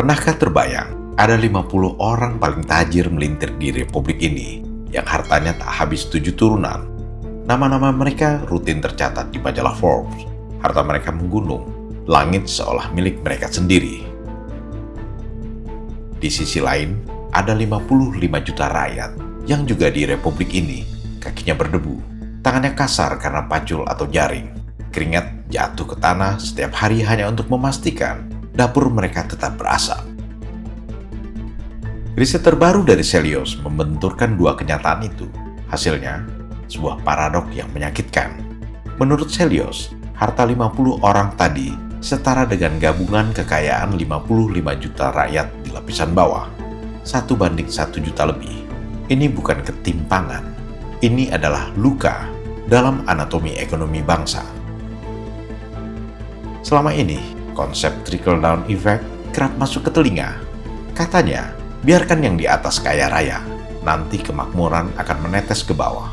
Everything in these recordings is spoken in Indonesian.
Pernahkah terbayang ada 50 orang paling tajir melintir di Republik ini yang hartanya tak habis 7 turunan? Nama-nama mereka rutin tercatat di majalah Forbes. Harta mereka menggunung, langit seolah milik mereka sendiri. Di sisi lain, ada 55 juta rakyat yang juga di Republik ini kakinya berdebu, tangannya kasar karena pacul atau jaring. Keringat jatuh ke tanah setiap hari hanya untuk memastikan dapur mereka tetap berasap. Riset terbaru dari Celios membenturkan dua kenyataan itu. Hasilnya, sebuah paradok yang menyakitkan. Menurut Celios, harta 50 orang tadi setara dengan gabungan kekayaan 55 juta rakyat di lapisan bawah. 1:1 juta lebih. Ini bukan ketimpangan. Ini adalah luka dalam anatomi ekonomi bangsa. Selama ini, konsep trickle-down effect kerap masuk ke telinga. Katanya, biarkan yang di atas kaya raya, nanti kemakmuran akan menetes ke bawah.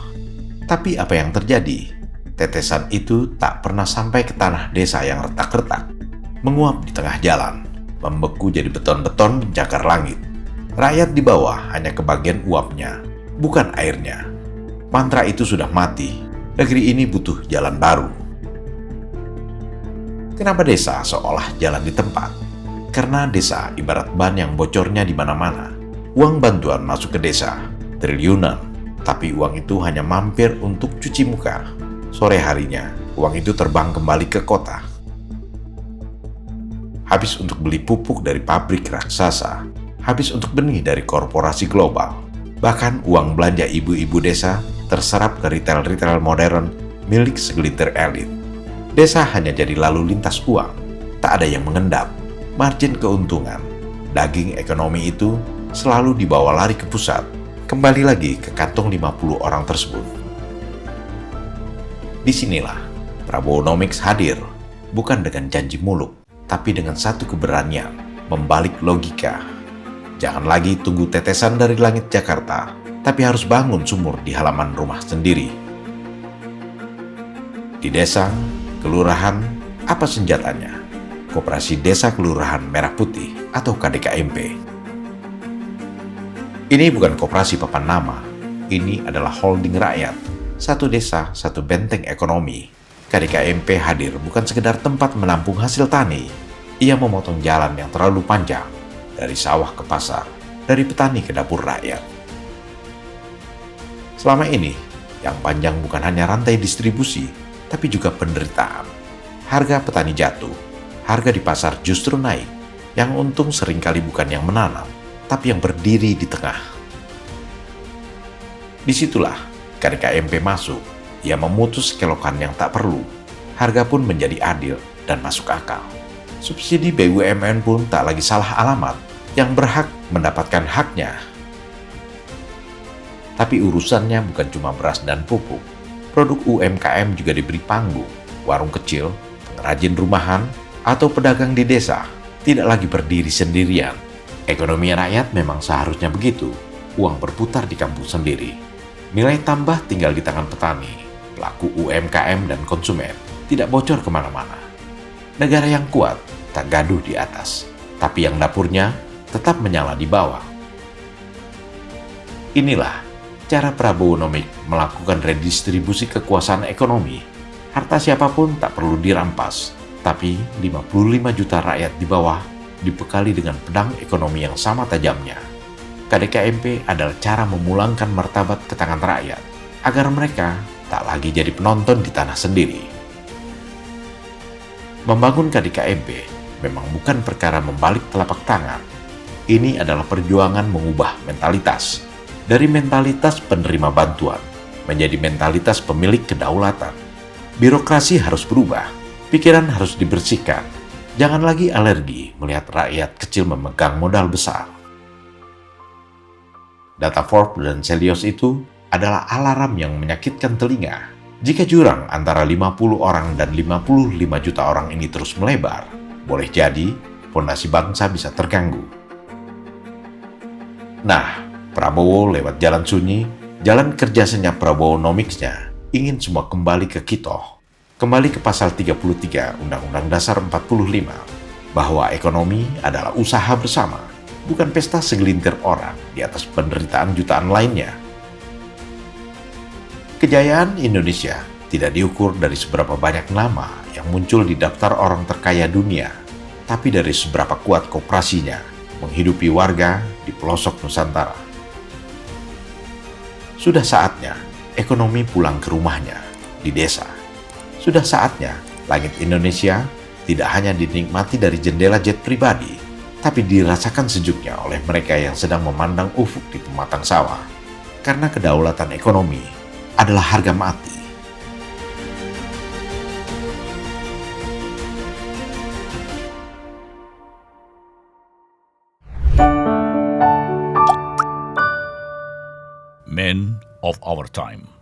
Tapi apa yang terjadi? Tetesan itu tak pernah sampai ke tanah desa yang retak-retak, menguap di tengah jalan, membeku jadi beton-beton pencakar langit. Rakyat di bawah hanya kebagian uapnya, bukan airnya. Mantra itu sudah mati, negeri ini butuh jalan baru. Kenapa desa seolah jalan di tempat? Karena desa ibarat ban yang bocornya di mana-mana. Uang bantuan masuk ke desa, triliunan, tapi uang itu hanya mampir untuk cuci muka. Sore harinya, uang itu terbang kembali ke kota. Habis untuk beli pupuk dari pabrik raksasa, habis untuk benih dari korporasi global. Bahkan uang belanja ibu-ibu desa terserap ke retail-retail modern milik segelintir elit. Desa hanya jadi lalu lintas uang, tak ada yang mengendap. Margin keuntungan, daging ekonomi itu selalu dibawa lari ke pusat, kembali lagi ke kantong 50 orang tersebut. Disinilah Prabowonomics hadir, bukan dengan janji muluk, tapi dengan satu keberanian, membalik logika. Jangan lagi tunggu tetesan dari langit Jakarta, tapi harus bangun sumur di halaman rumah sendiri. Di desa, kelurahan, apa senjatanya? Koperasi Desa Kelurahan Merah Putih atau KDKMP. Ini bukan koperasi papan nama, ini adalah holding rakyat. Satu desa, satu benteng ekonomi. KDKMP hadir bukan sekedar tempat menampung hasil tani. Ia memotong jalan yang terlalu panjang, dari sawah ke pasar, dari petani ke dapur rakyat. Selama ini, yang panjang bukan hanya rantai distribusi, tapi juga penderitaan. Harga petani jatuh, harga di pasar justru naik. Yang untung seringkali bukan yang menanam, tapi yang berdiri di tengah. Disitulah KDKMP masuk. Ia memutus kelokan yang tak perlu. Harga pun menjadi adil dan masuk akal. Subsidi BUMN pun tak lagi salah alamat. Yang berhak mendapatkan haknya. Tapi urusannya bukan cuma beras dan pupuk. Produk UMKM juga diberi panggung. Warung kecil, pengrajin rumahan, atau pedagang di desa tidak lagi berdiri sendirian. Ekonomi rakyat memang seharusnya begitu. Uang berputar di kampung sendiri. Nilai tambah tinggal di tangan petani, pelaku UMKM dan konsumen. Tidak bocor kemana-mana. Negara yang kuat tak gaduh di atas, tapi yang dapurnya tetap menyala di bawah. Inilah cara Prabowonomics melakukan redistribusi kekuasaan ekonomi. Harta siapapun tak perlu dirampas, tapi 55 juta rakyat di bawah dibekali dengan pedang ekonomi yang sama tajamnya. KDKMP adalah cara memulangkan martabat ke tangan rakyat, agar mereka tak lagi jadi penonton di tanah sendiri. Membangun KDKMP memang bukan perkara membalik telapak tangan. Ini adalah perjuangan mengubah mentalitas. Dari mentalitas penerima bantuan, menjadi mentalitas pemilik kedaulatan. Birokrasi harus berubah, pikiran harus dibersihkan. Jangan lagi alergi melihat rakyat kecil memegang modal besar. Data Forbes dan Celios itu adalah alarm yang menyakitkan telinga. Jika jurang antara 50 orang dan 55 juta orang ini terus melebar, boleh jadi fondasi bangsa bisa terganggu. Nah, Prabowo lewat jalan sunyi, jalan kerja senyap Prabowonomics-nya, ingin semua kembali ke kitoh. Kembali ke pasal 33 Undang-Undang Dasar 45. bahwa ekonomi adalah usaha bersama, bukan pesta segelintir orang di atas penderitaan jutaan lainnya. Kejayaan Indonesia tidak diukur dari seberapa banyak nama yang muncul di daftar orang terkaya dunia, tapi dari seberapa kuat koperasinya menghidupi warga di pelosok Nusantara. Sudah saatnya ekonomi pulang ke rumahnya di desa. Sudah saatnya langit Indonesia tidak hanya dinikmati dari jendela jet pribadi, tapi dirasakan sejuknya oleh mereka yang sedang memandang ufuk di pematang sawah. Karena kedaulatan ekonomi adalah harga mati. Men of our time.